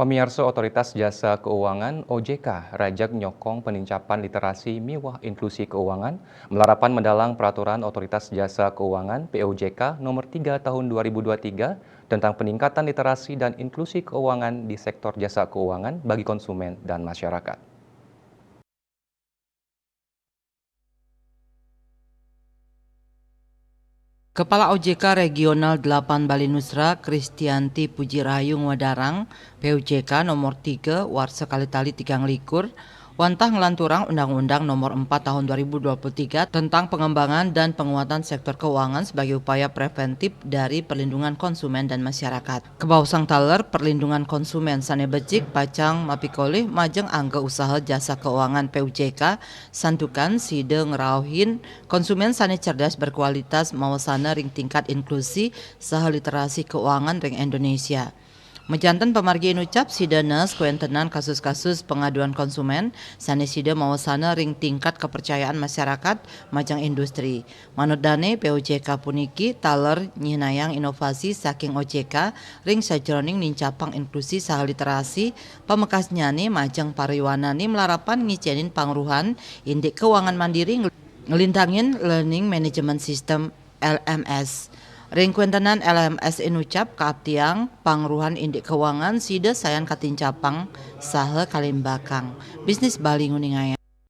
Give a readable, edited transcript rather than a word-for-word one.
Pamirsa Otoritas Jasa Keuangan (OJK) rajak nyokong penincapan literasi miwah inklusi keuangan melarapan mendalang Peraturan Otoritas Jasa Keuangan (POJK) Nomor 3 Tahun 2023 tentang peningkatan literasi dan inklusi keuangan di sektor jasa keuangan bagi konsumen dan masyarakat. Kepala OJK Regional 8 Bali Nusra, Kristianti Pujirayu Wadarang, POJK nomor 3 Warsa Kalitali Tigang Likur, wantah ngelanturang Undang-Undang nomor 4 tahun 2023 tentang pengembangan dan penguatan sektor keuangan sebagai upaya preventif dari perlindungan konsumen dan masyarakat. Kebausang taler perlindungan konsumen sane becik pacang mapikolih majeng angga usaha jasa keuangan POJK santukan side ngerauhin konsumen sane cerdas berkualitas mawasana ring tingkat inklusi saha literasi keuangan ring Indonesia. Mejanten pemargi ucap sidanes kuentenan kasus-kasus pengaduan konsumen sanesida mawasana ring tingkat kepercayaan masyarakat majang industri. Manut dane POJK puniki taler nyinayang inovasi saking OJK ring sajroning nincapang inklusi saha literasi pamekas nyane majang pariwanani melarapan ngicenin pangruhan indik keuangan mandiri ngelintangin learning management system LMS. Ring kuentenan LMS inucap kaaptiang pangruhan indik keuangan sida sayan katincapang saha kalimbakang bisnis Bali nguningaya.